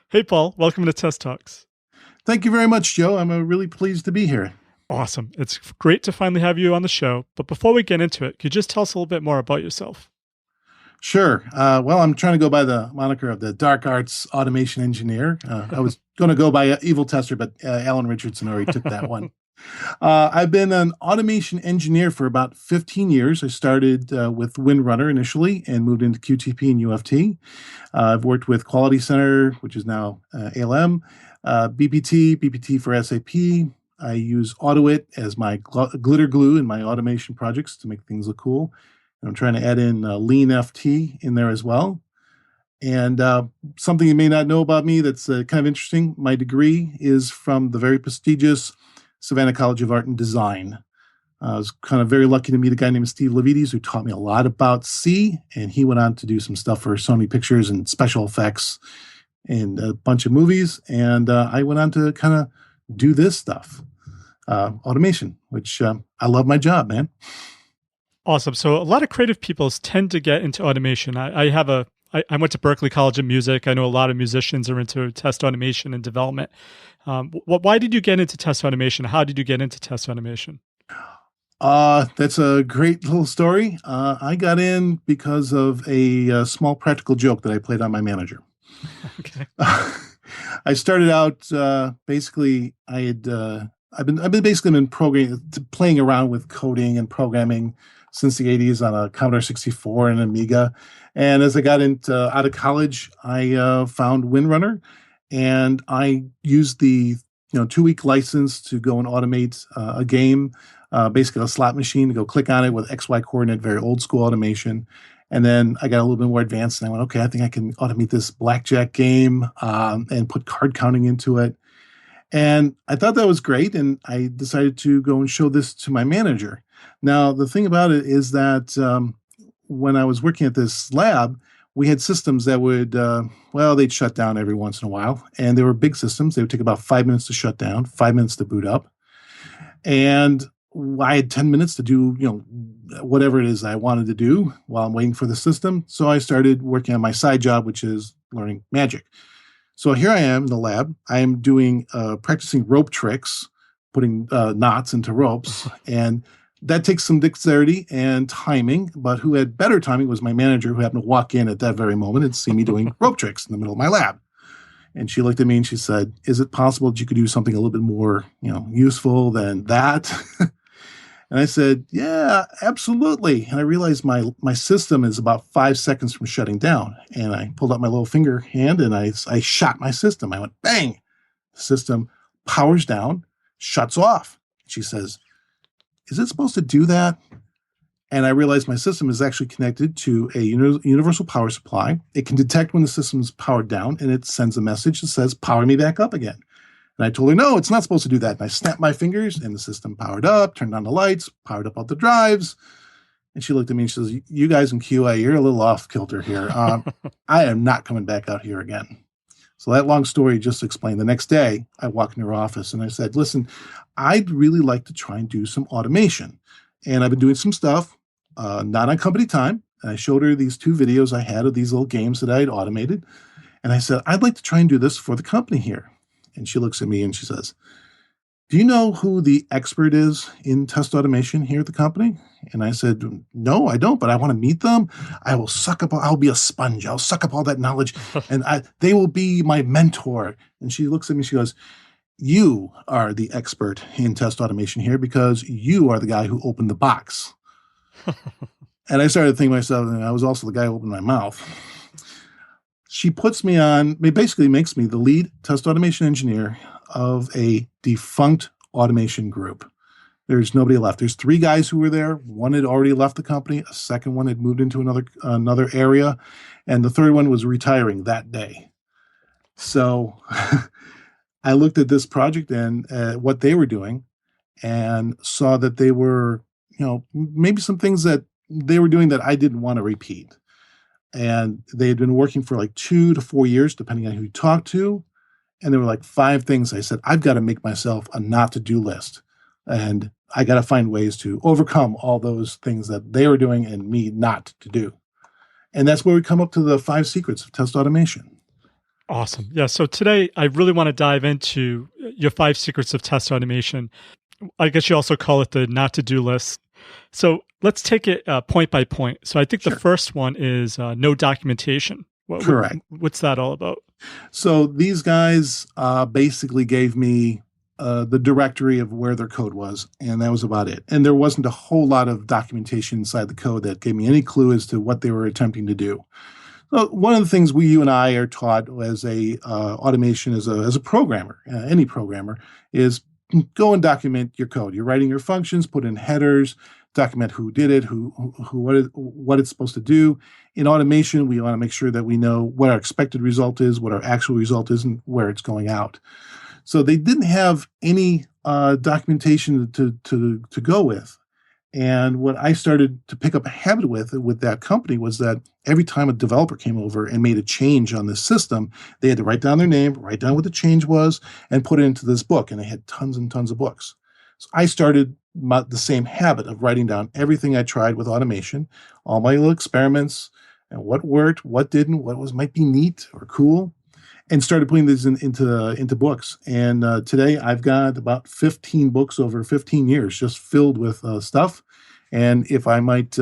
Hey, Paul. Welcome to Test Talks. Thank you very much, Joe. I'm really pleased to be here. Awesome. It's great to finally have you on the show. But before we get into it, could you just tell us a little bit more about yourself? Sure. Well, I'm trying to go by the moniker of the Dark Arts Automation Engineer. I was going to go by Evil Tester, but Alan Richardson already took that one. I've been an automation engineer for about 15 years. I started with Windrunner initially and moved into QTP and UFT. I've worked with Quality Center, which is now ALM, BPT for SAP. I use Autoit as my glitter glue in my automation projects to make things look cool. And I'm trying to add in Lean FT in there as well. And something you may not know about me that's kind of interesting, my degree is from the very prestigious Savannah College of Art and Design. I was kind of very lucky to meet a guy named Steve Levites who taught me a lot about C, and he went on to do some stuff for Sony Pictures and special effects and a bunch of movies. And I went on to kind of do this stuff, automation, which I love my job, man. Awesome. So a lot of creative people tend to get into automation. I went to Berklee College of Music. I know a lot of musicians are into test automation and development. Why did you get into test automation? How did you get into test automation? That's a great little story. I got in because of a small practical joke that I played on my manager. Okay. I started out basically. I've been basically been playing around with coding and programming since the 80s on a Commodore 64 and Amiga. And as I got into out of college, I found Windrunner, and I used the 2-week license to go and automate a game, basically a slot machine, to go click on it with XY coordinate, very old school automation. And then I got a little bit more advanced, and I went, okay, I think I can automate this blackjack game and put card counting into it. And I thought that was great, and I decided to go and show this to my manager. Now, the thing about it is that when I was working at this lab, we had systems that would, they'd shut down every once in a while. And they were big systems. They would take about 5 minutes to shut down, 5 minutes to boot up. And I had 10 minutes to do, whatever it is I wanted to do while I'm waiting for the system. So I started working on my side job, which is learning magic. So here I am in the lab. I am doing practicing rope tricks, putting knots into ropes, and that takes some dexterity and timing. But who had better timing was my manager, who happened to walk in at that very moment and see me doing rope tricks in the middle of my lab. And she looked at me and she said, "Is it possible that you could do something a little bit more, useful than that?" And I said, "Yeah, absolutely." And I realized my system is about 5 seconds from shutting down. And I pulled out my little finger hand and I shot my system. I went, bang! The system powers down, shuts off. She says, "Is it supposed to do that?" And I realized my system is actually connected to a universal power supply. It can detect when the system is powered down, and it sends a message that says, "Power me back up again." And I told her, no, it's not supposed to do that. And I snapped my fingers, and the system powered up, turned on the lights, powered up all the drives. And she looked at me and she says, "You guys in QA, you're a little off kilter here. I am not coming back out here again." So that long story just explained. The next day, I walked into her office and I said, "Listen, I'd really like to try and do some automation. And I've been doing some stuff, not on company time." And I showed her these 2 videos I had of these little games that I had automated. And I said, "I'd like to try and do this for the company here." And she looks at me and she says, "Do you know who the expert is in test automation here at the company?" And I said, "No, I don't, but I want to meet them. I'll be a sponge. I'll suck up all that knowledge, and they will be my mentor." And she looks at me, she goes, "You are the expert in test automation here because you are the guy who opened the box." And I started thinking to myself, and I was also the guy who opened my mouth. She puts me on, it basically makes me the lead test automation engineer of a defunct automation group. There's nobody left. There's 3 guys who were there. One had already left the company. A second one had moved into another area. And the third one was retiring that day. So I looked at this project and what they were doing and saw that they were, maybe some things that they were doing that I didn't want to repeat. And they had been working for like 2 to 4 years, depending on who you talk to. And there were like 5 things I said, I've got to make myself a not to do list. And I got to find ways to overcome all those things that they were doing and me not to do. And that's where we come up to the 5 secrets of test automation. Awesome. Yeah. So today I really want to dive into your 5 secrets of test automation. I guess you also call it the not to do list. So let's take it point by point. So I think the Sure. first one is no documentation. Correct. What's that all about? So these guys basically gave me the directory of where their code was, and that was about it. And there wasn't a whole lot of documentation inside the code that gave me any clue as to what they were attempting to do. So one of the things you and I are taught as a automation as a programmer, any programmer, is go and document your code. You're writing your functions, put in headers, document who did it, what it's supposed to do. In automation, we want to make sure that we know what our expected result is, what our actual result is, and where it's going out. So they didn't have any documentation to go with. And what I started to pick up a habit with that company was that every time a developer came over and made a change on the system, they had to write down their name, write down what the change was, and put it into this book. And they had tons and tons of books. So I started the same habit of writing down everything I tried with automation, all my little experiments, and what worked, what didn't, might be neat or cool, and started putting these into books. And today I've got about 15 books over 15 years just filled with stuff. And if I might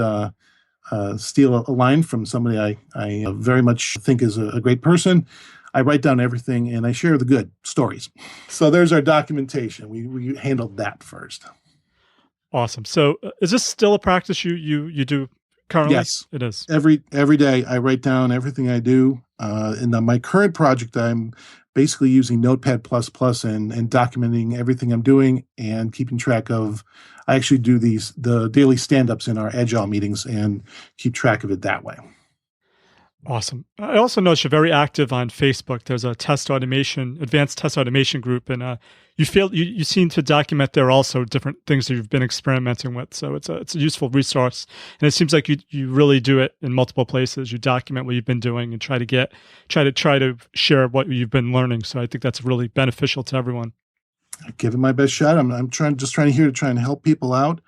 steal a line from somebody I very much think is a great person, I write down everything and I share the good stories. So there's our documentation. We handled that first. Awesome. So is this still a practice you do currently? Yes, it is. Every day I write down everything I do. In my current project, I'm basically using Notepad++ and documenting everything I'm doing and keeping track of. I actually do the daily stand-ups in our Agile meetings and keep track of it that way. Awesome. I also noticed you're very active on Facebook. There's a advanced test automation group, and you seem to document there also different things that you've been experimenting with. So it's a useful resource, and it seems like you really do it in multiple places. You document what you've been doing and try to share what you've been learning. So I think that's really beneficial to everyone. I give it my best shot. I'm trying to try and help people out.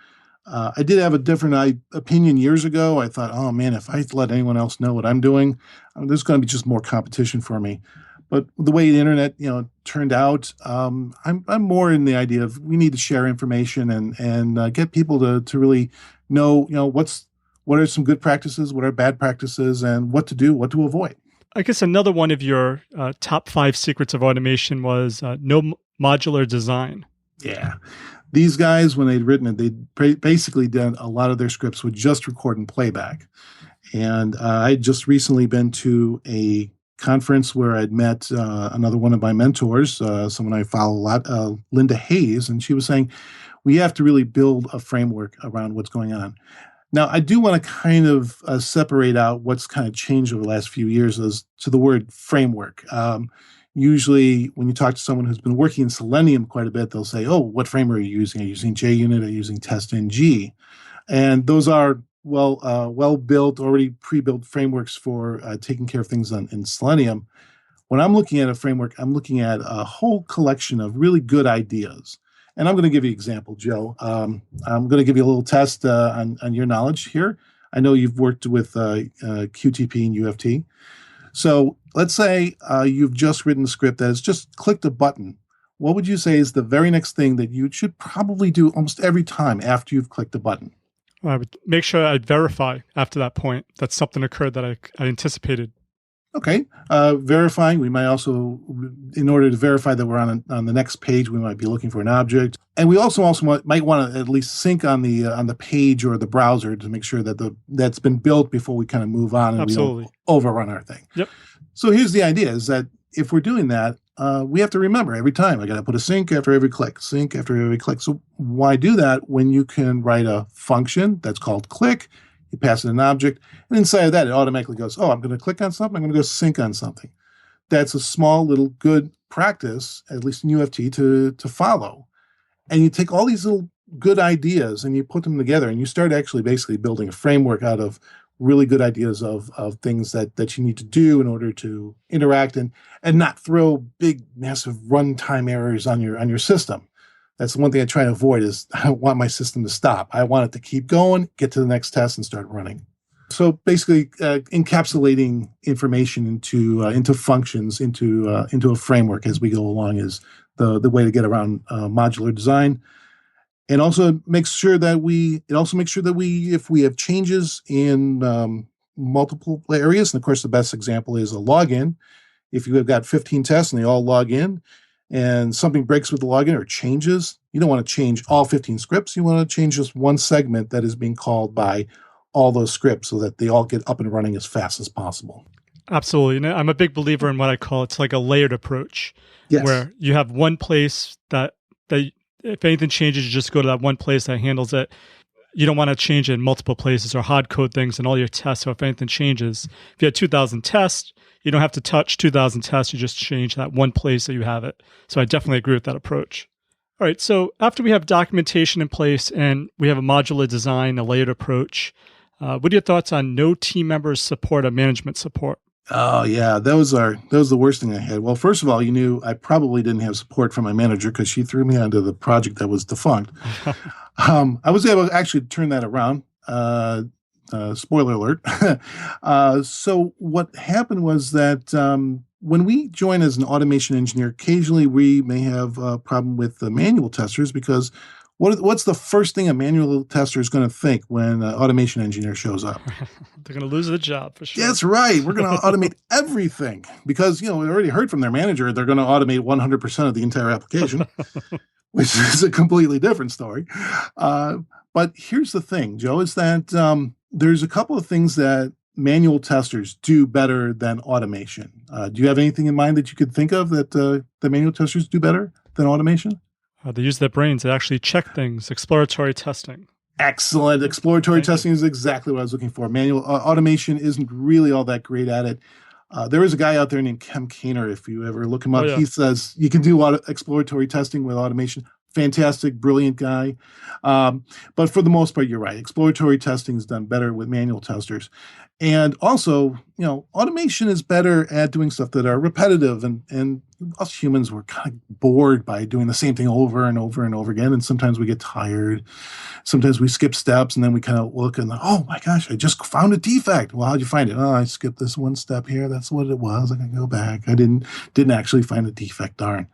I did have a different opinion years ago. I thought, oh man, if I let anyone else know what I'm doing, there's going to be just more competition for me. But the way the internet, turned out, I'm more in the idea of we need to share information and get people to really know, what are some good practices, what are bad practices, and what to do, what to avoid. I guess another one of your top 5 secrets of automation was no modular design. Yeah. These guys, when they'd written it, they'd basically done a lot of their scripts with just record and playback. And I'd just recently been to a conference where I'd met another one of my mentors, someone I follow a lot, Linda Hayes, and she was saying, we have to really build a framework around what's going on. Now, I do want to kind of separate out what's kind of changed over the last few years as to the word framework. Usually, when you talk to someone who's been working in Selenium quite a bit, they'll say, oh, what framework are you using? Are you using JUnit? Are you using TestNG? And those are well-built, already pre-built frameworks for taking care of things in Selenium. When I'm looking at a framework, I'm looking at a whole collection of really good ideas. And I'm going to give you an example, Joe. I'm going to give you a little test on your knowledge here. I know you've worked with QTP and UFT. So let's say you've just written a script that has just clicked a button. What would you say is the very next thing that you should probably do almost every time after you've clicked a button? I would make sure I'd verify after that point that something occurred that I anticipated. Okay. Verifying, we might also, in order to verify that we're on the next page, we might be looking for an object. And we also might want to at least sync on the page or the browser to make sure that that's been built before we kind of move on and Absolutely. we don't overrun our thing. Yep. So here's the idea is that if we're doing that, we have to remember every time I got to put a sync after every click, sync after every click. So why do that when you can write a function that's called click? You pass it an object, and inside of that, it automatically goes, oh, I'm going to click on something, I'm going to go sync on something. That's a small little good practice, at least in UFT, to follow. And you take all these little good ideas and you put them together, and you start actually basically building a framework out of really good ideas of things that you need to do in order to interact and not throw big, massive runtime errors on your system. That's the one thing I try to avoid is I don't want my system to stop. I want it to keep going, get to the next test, and start running. So basically, encapsulating information into functions, into a framework as we go along is the way to get around modular design. And also makes sure that if we have changes in multiple areas, and of course the best example is a login. If you have got 15 tests and they all log in, and something breaks with the login or changes, you don't want to change all 15 scripts. You want to change just one segment that is being called by all those scripts so that they all get up and running as fast as possible. Absolutely. And I'm a big believer in what I call it's like a layered approach, Yes. where you have one place that if anything changes, you just go to that one place that handles it. You don't want to change it in multiple places or hard code things in all your tests. So if anything changes, if you had 2,000 tests, you don't have to touch 2,000 tests. You just change that one place that you have it. So I definitely agree with that approach. All right. So after we have documentation in place and we have a modular design, a layered approach, what are your thoughts on no team members support or management support? Oh yeah, that was the worst thing I had. Well, first of all, you knew I probably didn't have support from my manager because she threw me onto the project that was defunct. I was able to actually turn that around. Spoiler alert. So what happened was that when we join as an automation engineer, occasionally we may have a problem with the manual testers because what's the first thing a manual tester is going to think when an automation engineer shows up? They're going to lose the job for sure. That's right. We're going to automate everything because, we already heard from their manager they're going to automate 100% of the entire application, which is a completely different story. But here's the thing, Joe, is that there's a couple of things that manual testers do better than automation. Do you have anything in mind that you could think of that the manual testers do better than automation? They use their brains. They actually check things. Exploratory testing. Excellent. Exploratory testing is exactly what I was looking for. Manual automation isn't really all that great at it. There is a guy out there named Kem Kainer. If you ever look him up, He says you can do exploratory testing with automation. Fantastic, brilliant guy. But for the most part, you're right. Exploratory testing is done better with manual testers. And also, automation is better at doing stuff that are repetitive. And us humans, we're kind of bored by doing the same thing over and over and over again. And sometimes we get tired. Sometimes we skip steps and then we kind of look and, oh my gosh, I just found a defect. Well, how'd you find it? Oh, I skipped this one step here. That's what it was. I can go back. I didn't actually find a defect. Darn.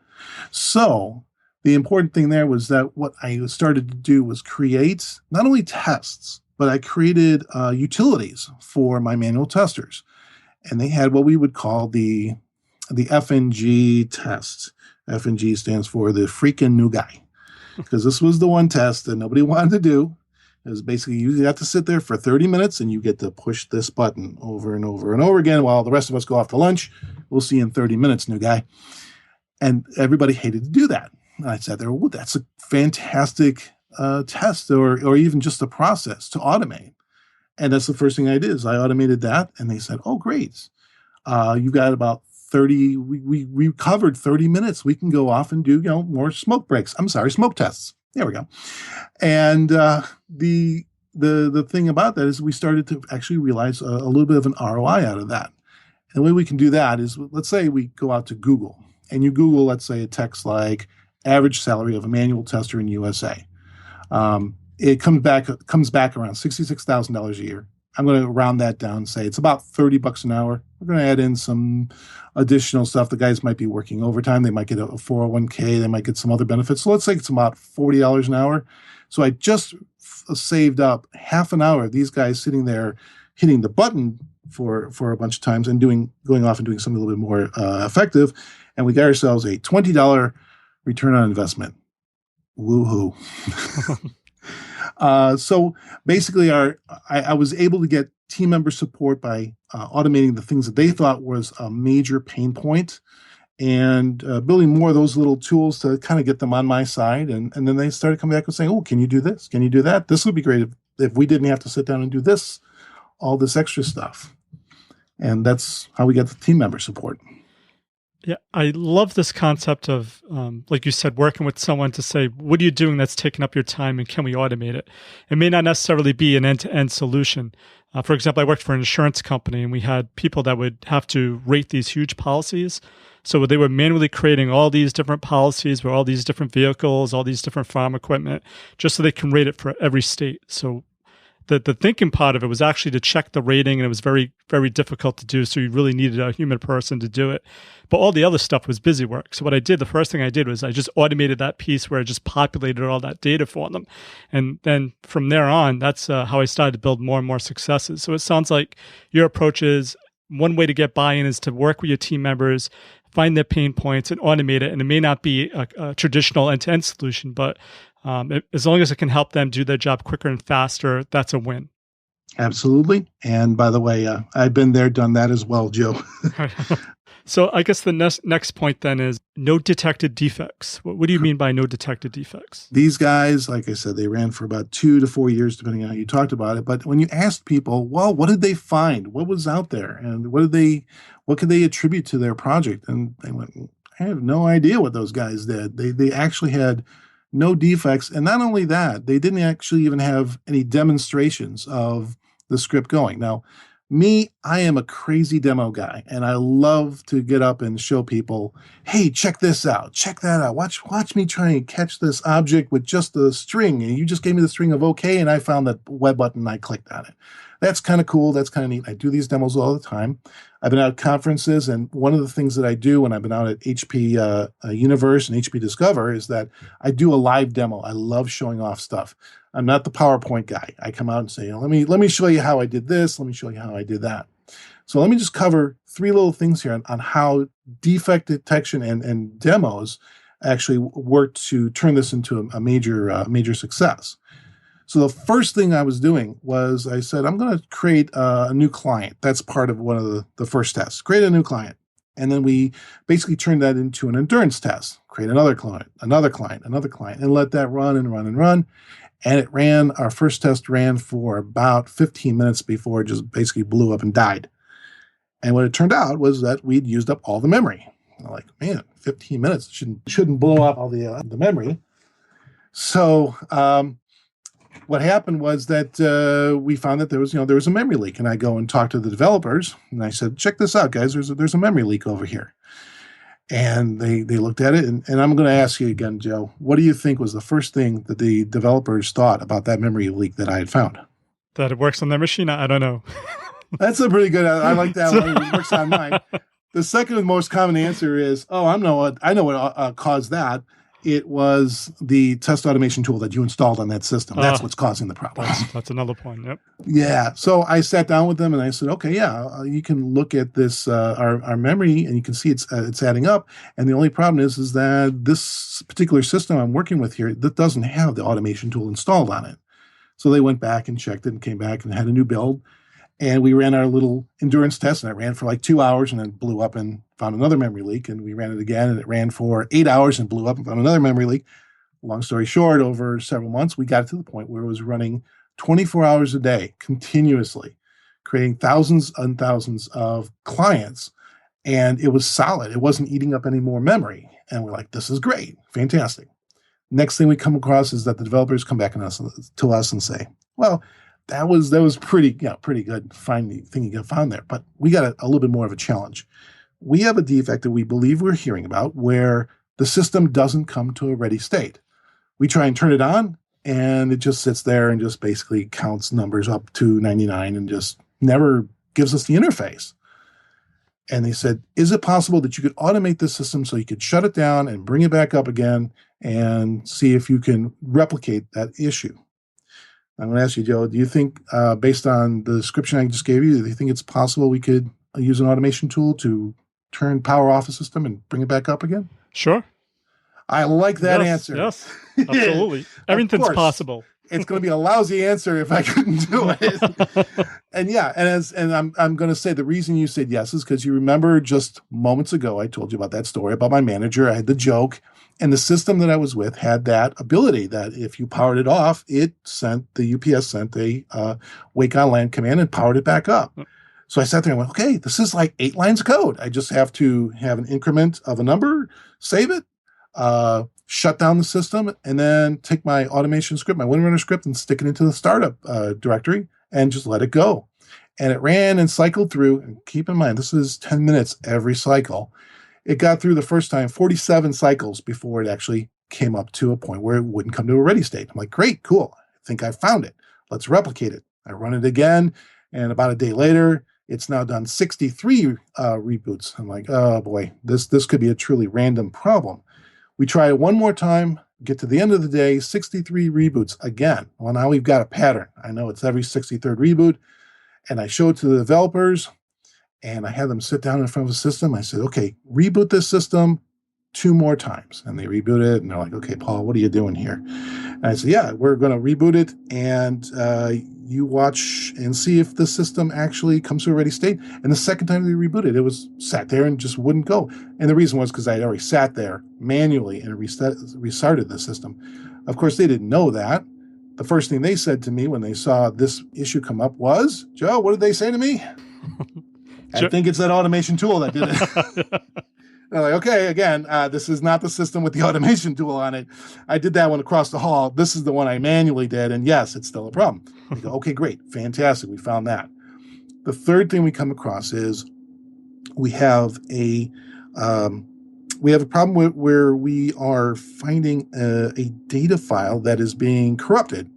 So the important thing there was that what I started to do was create not only tests, but I created utilities for my manual testers. And they had what we would call the FNG test. FNG stands for the freaking new guy. Because this was the one test that nobody wanted to do. It was basically you have to sit there for 30 minutes and you get to push this button over and over and over again while the rest of us go off to lunch. We'll see you in 30 minutes, new guy. And everybody hated to do that. And I sat there, well, that's a fantastic test or even just a process to automate. And that's the first thing I did is I automated that. And they said, oh, great. You've got about 30, we covered 30 minutes. We can go off and do, more smoke tests. There we go. And the thing about that is we started to actually realize a little bit of an ROI out of that. And the way we can do that is, let's say we go out to Google and you Google, let's say a text like average salary of a manual tester in USA. It comes back around $66,000 a year. I'm going to round that down and say it's about $30 an hour. We're going to add in some additional stuff. The guys might be working overtime. They might get a 401k. They might get some other benefits. So let's say it's about $40 an hour. So I just saved up half an hour of these guys sitting there hitting the button for a bunch of times and going off and doing something a little bit more effective. And we got ourselves a $20 return on investment. Woohoo. So basically I was able to get team member support by automating the things that they thought was a major pain point and building more of those little tools to kind of get them on my side. And then they started coming back and saying, oh, can you do this? Can you do that? This would be great if we didn't have to sit down and do all this extra stuff. And that's how we got the team member support. Yeah, I love this concept of, like you said, working with someone to say, what are you doing that's taking up your time and can we automate it? It may not necessarily be an end-to-end solution. For example, I worked for an insurance company and we had people that would have to rate these huge policies. So they were manually creating all these different policies for all these different vehicles, all these different farm equipment, just so they can rate it for every state. So the thinking part of it was actually to check the rating, and it was very, very difficult to do. So you really needed a human person to do it. But all the other stuff was busy work. So what I did, the first thing I did was I just automated that piece where I just populated all that data for them. And then from there on, that's how I started to build more and more successes. So it sounds like your approach is one way to get buy-in is to work with your team members, find their pain points and automate it. And it may not be a traditional end-to-end solution, but as long as it can help them do their job quicker and faster, that's a win. Absolutely. And by the way, I've been there, done that as well, Joe. So I guess the next point then is no detected defects. What do you mean by no detected defects? These guys, like I said, they ran for about 2 to 4 years, depending on how you talked about it. But when you asked people, well, what did they find? What was out there? And what could they attribute to their project? And they went, I have no idea what those guys did. They actually had no defects. And not only that, they didn't actually even have any demonstrations of the script going. Now, me, I am a crazy demo guy, and I love to get up and show people, hey, check this out, check that out. Watch me try and catch this object with just the string. And you just gave me the string of OK, and I found that web button, and I clicked on it. That's kind of cool. That's kind of neat. I do these demos all the time. I've been out at conferences, and one of the things that I do when I've been out at HP Universe and HP Discover is that I do a live demo. I love showing off stuff. I'm not the PowerPoint guy. I come out and say, let me show you how I did this. Let me show you how I did that. So let me just cover 3 little things here on how defect detection and demos actually work to turn this into a major success. So the first thing I was doing was I said, I'm going to create a new client. That's part of one of the first tests. Create a new client. And then we basically turned that into an endurance test. Create another client, and let that run and run and run. And it ran, our first test ran for about 15 minutes before it just basically blew up and died. And what it turned out was that we'd used up all the memory. I'm like, man, 15 minutes shouldn't blow up all the memory. So what happened was that we found that there was a memory leak. And I go and talk to the developers, and I said, check this out, guys. There's a memory leak over here. And they looked at it, and I'm going to ask you again, Joe, what do you think was the first thing that the developers thought about that memory leak that I had found? That it works on their machine? I don't know. That's a pretty good, I like that one. It works on mine. The second most common answer is, I know what caused that. It was the test automation tool that you installed on that system. That's what's causing the problem. That's another point. Yep. Yeah. So I sat down with them and I said, okay, yeah, you can look at this, our memory, and you can see it's adding up. And the only problem is that this particular system I'm working with here, that doesn't have the automation tool installed on it. So they went back and checked it and came back and had a new build. And we ran our little endurance test, and it ran for like 2 hours and then blew up and found another memory leak. And we ran it again, and it ran for 8 hours and blew up and found another memory leak. Long story short, over several months, we got to the point where it was running 24 hours a day continuously, creating thousands and thousands of clients. And it was solid. It wasn't eating up any more memory. And we're like, this is great. Fantastic. Next thing we come across is that the developers come back to us and say, well, that was pretty good thing you found there. But we got a little bit more of a challenge. We have a defect that we believe we're hearing about where the system doesn't come to a ready state. We try and turn it on, and it just sits there and just basically counts numbers up to 99 and just never gives us the interface. And they said, is it possible that you could automate this system so you could shut it down and bring it back up again and see if you can replicate that issue? I'm going to ask you, Joe, do you think, based on the description I just gave you, do you think it's possible we could use an automation tool to power off a system and bring it back up again? Sure. I like that answer. Yes, absolutely. Everything's possible. It's going to be a lousy answer if I couldn't do it. And I'm going to say the reason you said yes is because you remember just moments ago I told you about that story about my manager. I had the joke, and the system that I was with had that ability that if you powered it off, the UPS sent a wake on land command and powered it back up. So I sat there and went, okay, this is like 8 lines of code. I just have to have an increment of a number, save it, shut down the system, and then take my automation script, my Windrunner script, and stick it into the startup directory and just let it go. And it ran and cycled through. And keep in mind, this is 10 minutes every cycle. It got through the first time 47 cycles before it actually came up to a point where it wouldn't come to a ready state. I'm like, great, cool. I think I found it. Let's replicate it. I run it again, and about a day later, it's now done 63 reboots. I'm like, oh boy, this could be a truly random problem. We try it one more time, get to the end of the day, 63 reboots again. Well, now we've got a pattern. I know it's every 63rd reboot, and I show it to the developers, and I had them sit down in front of the system. I said, okay, reboot this system 2 more times. And they reboot it, and they're like, okay, Paul, what are you doing here? And I said, yeah, we're going to reboot it, and you watch and see if the system actually comes to a ready state. And the second time they rebooted, it was sat there and just wouldn't go. And the reason was because I had already sat there manually and restarted the system. Of course, they didn't know that. The first thing they said to me when they saw this issue come up was, Joe, what did they say to me? I think it's that automation tool that did it. They're like, okay, again, this is not the system with the automation tool on it. I did that one across the hall. This is the one I manually did. And yes, it's still a problem. We go, okay, great. Fantastic. We found that. The third thing we come across is we have a problem where we are finding a data file that is being corrupted.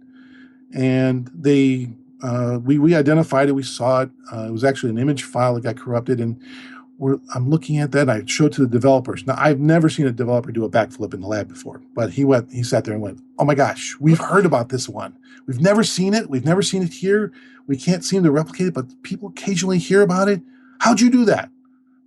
And we identified it. We saw it. It was actually an image file that got corrupted. And I'm looking at that. I showed it to the developers. Now, I've never seen a developer do a backflip in the lab before, but he sat there and went, oh my gosh, we've heard about this one. We've never seen it. We've never seen it here. We can't seem to replicate it, but people occasionally hear about it. How'd you do that?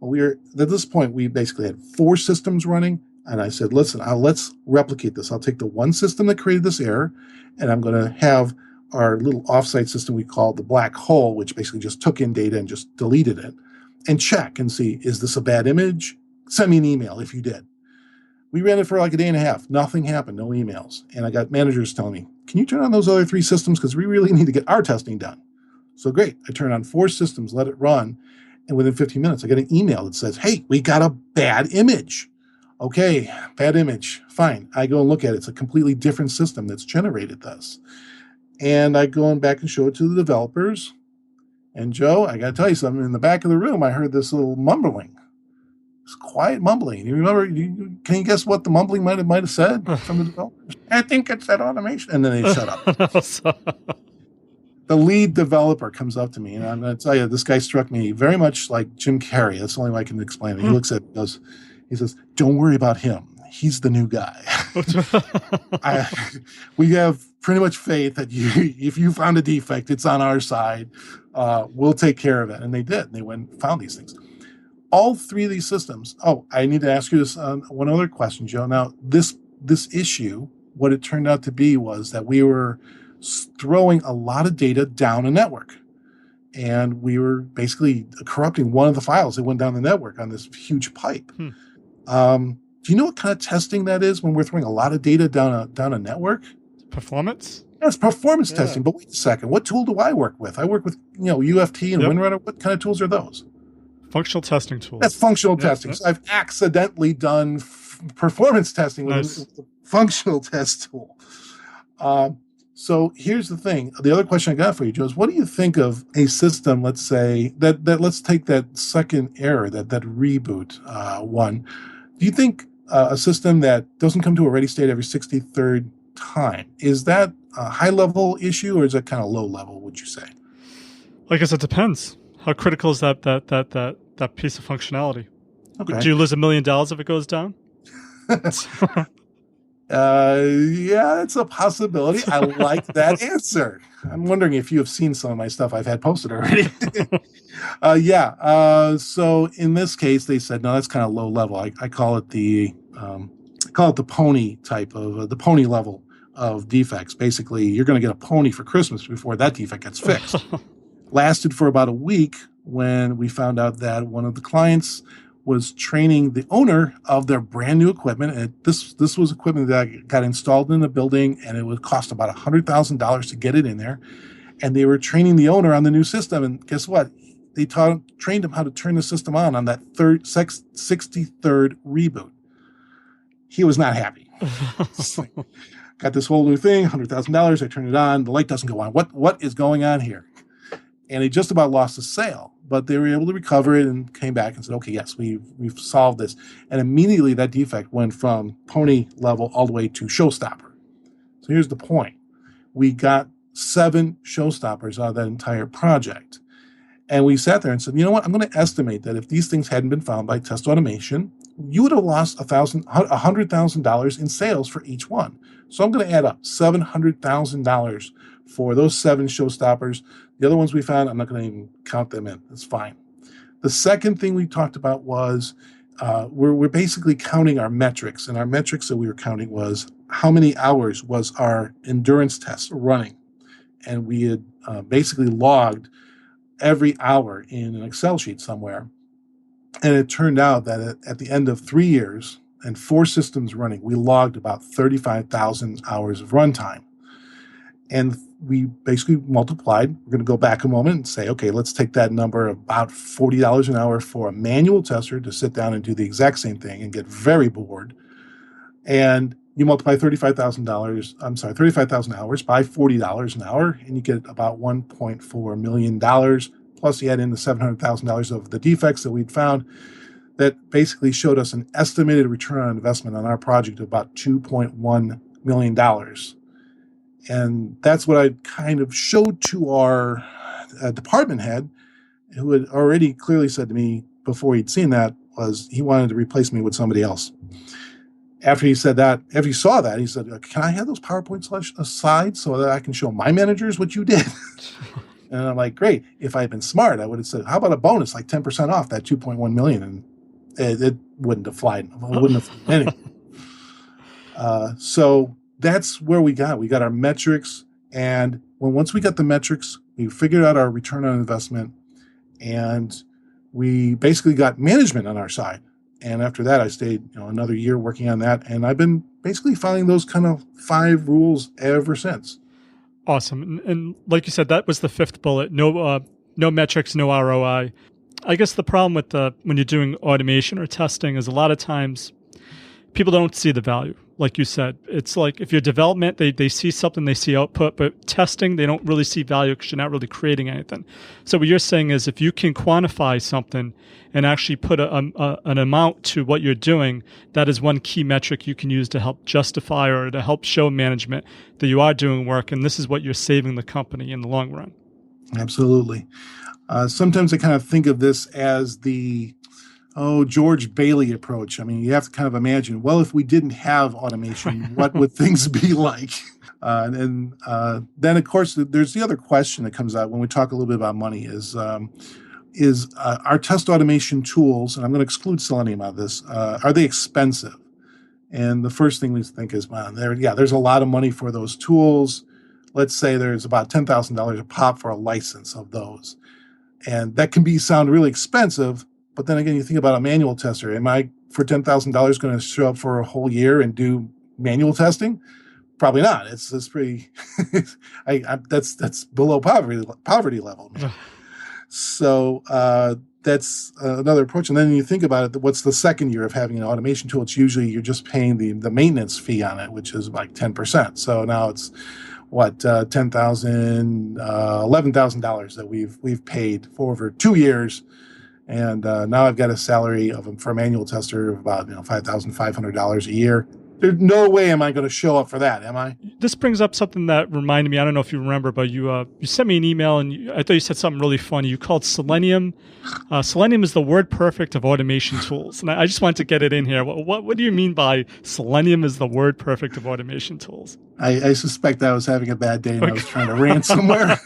Well, at this point, we basically had 4 systems running. And I said, listen, let's replicate this. I'll take the one system that created this error, and I'm going to have our little offsite system we call the black hole, which basically just took in data and just deleted it, and check and see, is this a bad image? Send me an email if you did. We ran it for like a day and a half. Nothing happened, no emails. And I got managers telling me, can you turn on those other 3 systems? Because we really need to get our testing done. So great. I turn on 4 systems, let it run. And within 15 minutes, I get an email that says, hey, we got a bad image. Okay, bad image. Fine. I go and look at it. It's a completely different system that's generated this. And I go back and show it to the developers. And Joe, I got to tell you something. In the back of the room, I heard this little mumbling. It's quiet mumbling. You remember? Can you guess what the mumbling might have said from the developers? I think it's that automation. And then they shut up. The lead developer comes up to me, and I'm going to tell you, this guy struck me very much like Jim Carrey. That's the only way I can explain it. He looks at me, he says, "Don't worry about him. He's the new guy." We have pretty much faith that if you found a defect, it's on our side. We'll take care of it. And they did. They went and found these things. All 3 of these systems. Oh, I need to ask you this one other question, Joe. Now, this issue, what it turned out to be was that we were throwing a lot of data down a network. And we were basically corrupting one of the files that went down the network on this huge pipe. Do you know what kind of testing that is when we're throwing a lot of data down a network? Performance? Yeah, it's performance testing. But wait a second. What tool do I work with? I work with UFT and WinRunner. What kind of tools are those? Functional testing tools. That's functional testing. So I've accidentally done performance testing with a functional test tool. So here's the thing. The other question I got for you, Joe, is what do you think of a system, let's say, that let's take that second error, that reboot one. Do you think a system that doesn't come to a ready state every 63rd time, is that a high-level issue, or is it kind of low-level, would you say? I guess it depends. How critical is that piece of functionality? Okay. Do you lose $1 million if it goes down? Yeah, it's a possibility. I like that answer. I'm wondering if you have seen some of my stuff I've had posted already. So in this case, they said, no, that's kind of low level. I call it the pony type of the pony level of defects. Basically, you're going to get a pony for Christmas before that defect gets fixed. Lasted for about a week when we found out that one of the clients was training the owner of their brand new equipment. And this was equipment that got installed in the building, and it would cost about $100,000 to get it in there. And they were training the owner on the new system. And guess what? They trained him how to turn the system on that 63rd reboot. He was not happy. Got this whole new thing, $100,000. I turn it on. The light doesn't go on. What is going on here? And he just about lost the sale. But they were able to recover it and came back and said, okay, yes, we've solved this. And immediately that defect went from pony level all the way to showstopper. So here's the point. We got 7 showstoppers out of that entire project. And we sat there and said, you know what? I'm going to estimate that if these things hadn't been found by test automation, you would have lost $100,000 in sales for each one. So I'm going to add up $700,000 for those 7 showstoppers. The other ones we found, I'm not going to even count them in. That's fine. The second thing we talked about was we're basically counting our metrics. And our metrics that we were counting was how many hours was our endurance test running. And we had basically logged every hour in an Excel sheet somewhere. And it turned out that at the end of 3 years and 4 systems running, we logged about 35,000 hours of runtime. And we basically multiplied. We're going to go back a moment and say, okay, let's take that number, about $40 an hour for a manual tester to sit down and do the exact same thing and get very bored. And you multiply $35,000 hours by $40 an hour, and you get about $1.4 million. Plus, you add in the $700,000 of the defects that we'd found that basically showed us an estimated return on investment on our project of about $2.1 million. And that's what I kind of showed to our department head, who had already clearly said to me before he'd seen that, was he wanted to replace me with somebody else. After he said that, after he saw that, he said, can I have those PowerPoint slides so that I can show my managers what you did? And I'm like, great. If I had been smart, I would have said, how about a bonus, like 10% off that 2.1 million? And it wouldn't have flied. It wouldn't have flied anyway. So that's where we got. We got our metrics. And once we got the metrics, we figured out our return on investment. And we basically got management on our side. And after that, I stayed another year working on that. And I've been basically following those kind of 5 rules ever since. Awesome. And like you said, that was the 5th bullet. No metrics, no ROI. I guess the problem with when you're doing automation or testing is a lot of times people don't see the value. Like you said, it's like if you're development, they see something, they see output, but testing, they don't really see value because you're not really creating anything. So what you're saying is if you can quantify something and actually put an amount to what you're doing, that is one key metric you can use to help justify or to help show management that you are doing work, and this is what you're saving the company in the long run. Absolutely. Sometimes I kind of think of this as the George Bailey approach. I mean, you have to kind of imagine, well, if we didn't have automation, what would things be like? And then, of course, there's the other question that comes out when we talk a little bit about money is our test automation tools, and I'm going to exclude Selenium out of this, are they expensive? And the first thing we think is, man, there's a lot of money for those tools. Let's say there's about $10,000 a pop for a license of those. And that can sound really expensive. But then again, you think about a manual tester. Am I, for $10,000, going to show up for a whole year and do manual testing? Probably not. It's pretty. That's below poverty level. So that's another approach. And then you think about it. What's the second year of having an automation tool? It's usually you're just paying the maintenance fee on it, which is like 10%. So now it's $10,000, $11,000 that we've paid for over 2 years. And now I've got a salary for a manual tester of about $5,500 a year. There's no way am I going to show up for that, am I? This brings up something that reminded me. I don't know if you remember, but you sent me an email, and I thought you said something really funny. You called Selenium. Selenium is the word perfect of automation tools, and I just wanted to get it in here. What do you mean by Selenium is the word perfect of automation tools? I suspect I was having a bad day and I was trying to rant somewhere.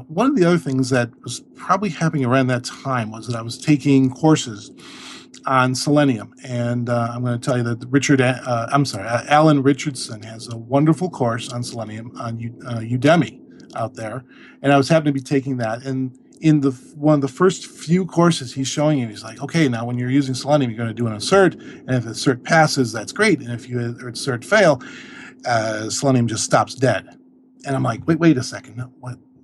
One of the other things that was probably happening around that time was that I was taking courses on Selenium. And I'm going to tell you that Alan Richardson has a wonderful course on Selenium on Udemy out there. And I was happening to be taking that. And in one of the first few courses he's showing you, he's like, okay, now when you're using Selenium, you're going to do an assert. And if the assert passes, that's great. And if you assert fail, Selenium just stops dead. And I'm like, wait a second. No,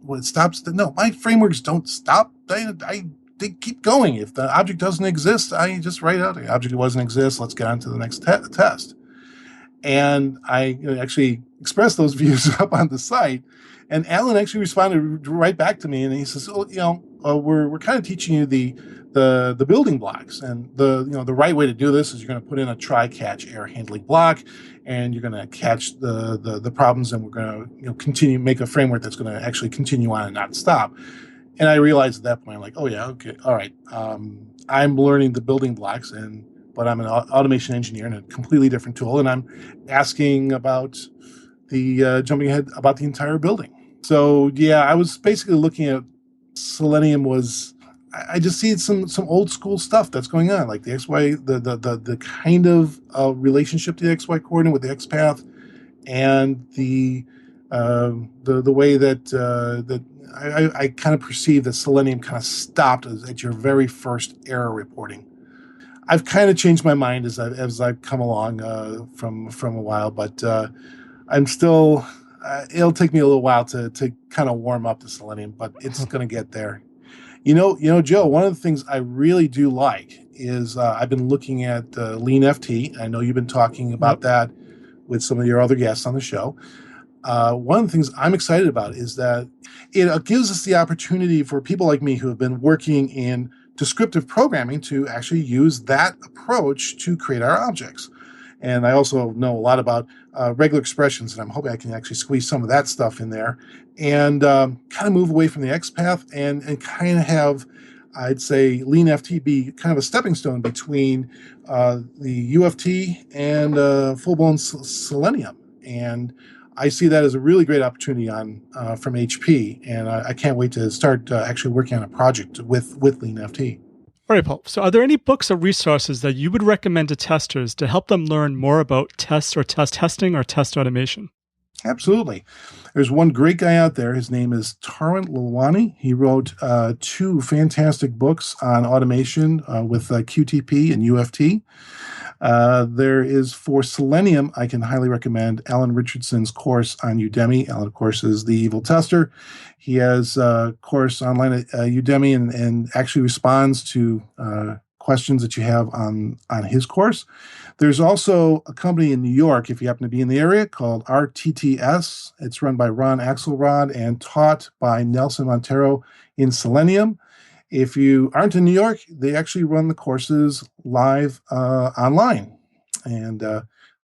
what stops? No, my frameworks don't stop. They keep going. If the object doesn't exist, I just write out the object doesn't exist. Let's get on to the next test. And I actually expressed those views up on the site. And Alan actually responded right back to me, and he says, we're kind of teaching you the building blocks, and the right way to do this is you're going to put in a try-catch air handling block, and you're going to catch the problems, and we're going to continue make a framework that's going to actually continue on and not stop. And I realized at that point, I'm like, oh yeah, okay, all right. I'm learning the building blocks, but I'm an automation engineer in a completely different tool, and I'm asking about the jumping ahead about the entire building. So yeah, I was basically looking at Selenium was. I just see some old school stuff that's going on, like the XY, the kind of relationship to the XY coordinate with the XPath, and the way that I kind of perceive that Selenium kind of stopped at your very first error reporting. I've kind of changed my mind as I've come along from a while, but I'm still. It'll take me a little while to kind of warm up to Selenium, but it's going to get there. Joe, one of the things I really do like is I've been looking at LeanFT. I know you've been talking about that with some of your other guests on the show. One of the things I'm excited about is that it gives us the opportunity for people like me who have been working in descriptive programming to actually use that approach to create our objects. And I also know a lot about regular expressions, and I'm hoping I can actually squeeze some of that stuff in there and kind of move away from the XPath and kind of have, I'd say, LeanFT be kind of a stepping stone between the UFT and full-blown Selenium. And I see that as a really great opportunity from HP, and I can't wait to start actually working on a project with LeanFT. All right, Paul. So are there any books or resources that you would recommend to testers to help them learn more about tests or test testing or test automation? Absolutely. There's one great guy out there. His name is Tarun Lalwani. He wrote 2 fantastic books on automation with QTP and UFT. There is, for Selenium, I can highly recommend Alan Richardson's course on Udemy. Alan, of course, is the evil tester. He has a course online at Udemy and actually responds to questions that you have on his course. There's also a company in New York, if you happen to be in the area, called RTTS. It's run by Ron Axelrod and taught by Nelson Montero in Selenium. If you aren't in New York, they actually run the courses live online. And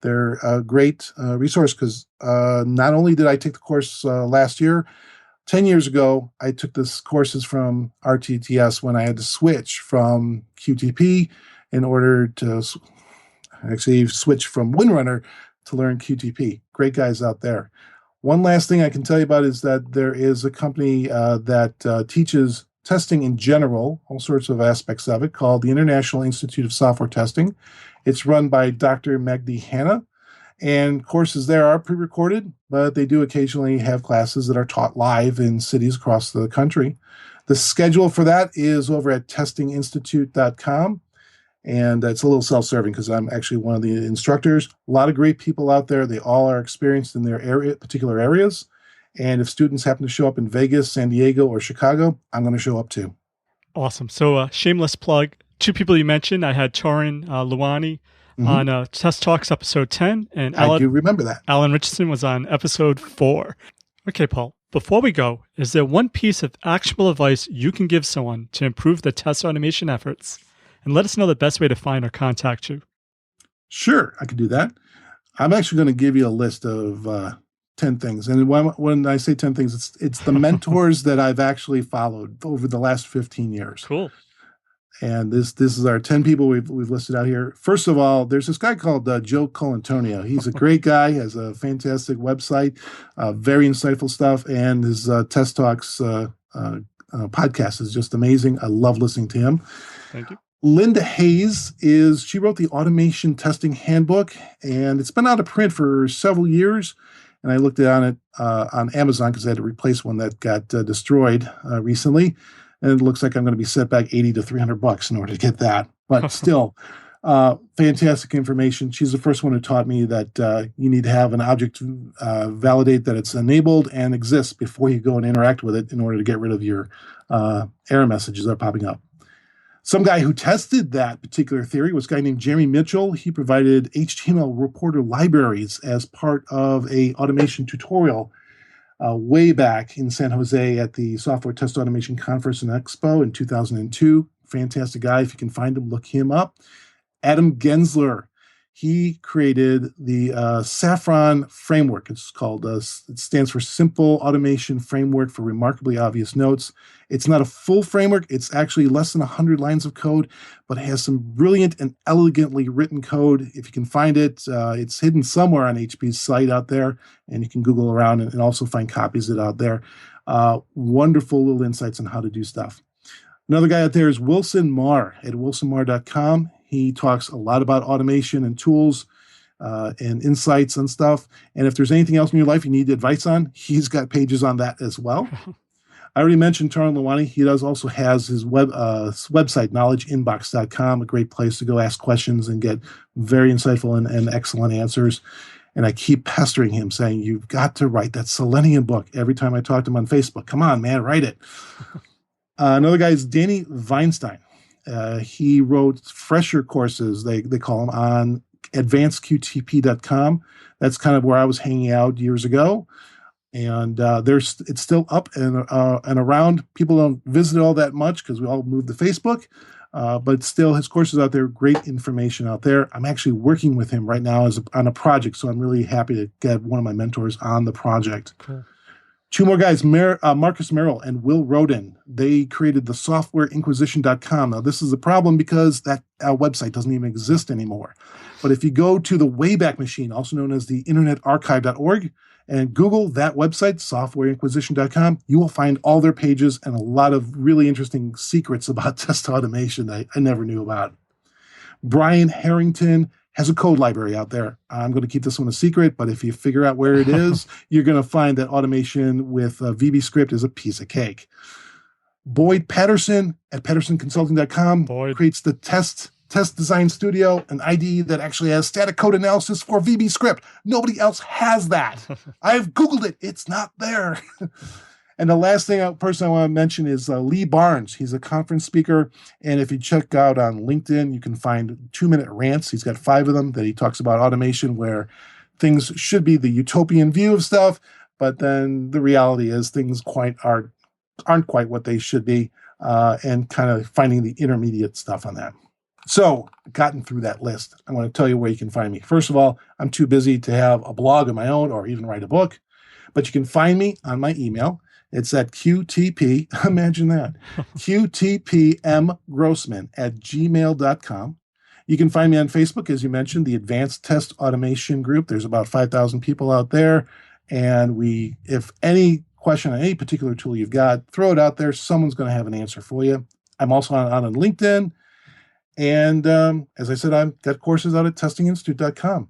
they're a great resource because not only did I take the course last year, 10 years ago, I took this courses from RTTS when I had to switch from QTP in order to actually switch from Windrunner to learn QTP. Great guys out there. One last thing I can tell you about is that there is a company that teaches testing in general, all sorts of aspects of it, called the International Institute of Software Testing. It's run by Dr. Magdi Hanna, and courses there are pre-recorded, but they do occasionally have classes that are taught live in cities across the country. The schedule for that is over at testinginstitute.com, and it's a little self-serving because I'm actually one of the instructors. A lot of great people out there. They all are experienced in their particular areas. And if students happen to show up in Vegas, San Diego, or Chicago, I'm going to show up too. Awesome. So shameless plug. 2 people you mentioned. I had Tarun Lalwani on Test Talks episode 10. And I do remember that. Alan Richardson was on episode 4. Okay, Paul. Before we go, is there one piece of actionable advice you can give someone to improve the test automation efforts? And let us know the best way to find or contact you. Sure, I can do that. I'm actually going to give you a list of 10 things. And when I say 10 things, it's the mentors that I've actually followed over the last 15 years. Cool. And this is our 10 people we've listed out here. First of all, there's this guy called Joe Colantonio. He's a great guy, has a fantastic website, very insightful stuff, and his Test Talks podcast is just amazing. I love listening to him. Thank you. Linda Hayes she wrote the Automation Testing Handbook, and it's been out of print for several years. And I looked on it on Amazon because I had to replace one that got destroyed recently. And it looks like I'm going to be set back $80 to $300 in order to get that. But still, fantastic information. She's the first one who taught me that you need to have an object validate that it's enabled and exists before you go and interact with it in order to get rid of your error messages that are popping up. Some guy who tested that particular theory was a guy named Jeremy Mitchell. He provided HTML reporter libraries as part of a automation tutorial way back in San Jose at the Software Test Automation Conference and Expo in 2002. Fantastic guy. If you can find him, look him up. Adam Gensler. He created the Saffron framework. It's called, it stands for Simple Automation Framework for Remarkably Obvious Notes. It's not a full framework. It's actually less than 100 lines of code, but it has some brilliant and elegantly written code. If you can find it, it's hidden somewhere on HP's site out there, and you can Google around and also find copies of it out there. Wonderful little insights on how to do stuff. Another guy out there is Wilson Marr at wilsonmarr.com. He talks a lot about automation and tools and insights and stuff. And if there's anything else in your life you need advice on, he's got pages on that as well. I already mentioned Tarun Lawani. He also has his website, knowledgeinbox.com, a great place to go ask questions and get very insightful and excellent answers. And I keep pestering him saying, you've got to write that Selenium book every time I talk to him on Facebook. Come on, man, write it. Another guy is Danny Weinstein. He wrote fresher courses, they call them, on advancedqtp.com. That's kind of where I was hanging out years ago. And it's still up and around. People don't visit it all that much because we all moved to Facebook. But still, his courses out there, great information out there. I'm actually working with him right now on a project, so I'm really happy to get one of my mentors on the project. Cool. Two more guys, Marcus Merrill and Will Roden. They created the softwareinquisition.com. Now, this is a problem because that website doesn't even exist anymore. But if you go to the Wayback Machine, also known as the internetarchive.org, and Google that website, softwareinquisition.com, you will find all their pages and a lot of really interesting secrets about test automation that I never knew about. Brian Harrington has a code library out there. I'm going to keep this one a secret, but if you figure out where it is, you're going to find that automation with VBScript is a piece of cake. Boyd Patterson at pattersonconsulting.com creates the Test Design Studio, an IDE that actually has static code analysis for VBScript. Nobody else has that. I've Googled it. It's not there. And the last person I want to mention is Lee Barnes. He's a conference speaker. And if you check out on LinkedIn, you can find 2-minute rants. He's got 5 of them that he talks about automation, where things should be the utopian view of stuff, but then the reality is things aren't quite what they should be, and kind of finding the intermediate stuff on that. So, gotten through that list. I want to tell you where you can find me. First of all, I'm too busy to have a blog of my own or even write a book, but you can find me on my email. It's at QTP, imagine that, QTPMGrossman@gmail.com. You can find me on Facebook, as you mentioned, the Advanced Test Automation Group. There's about 5,000 people out there. And if any question on any particular tool you've got, throw it out there. Someone's going to have an answer for you. I'm also on LinkedIn. And as I said, I've got courses out at testinginstitute.com.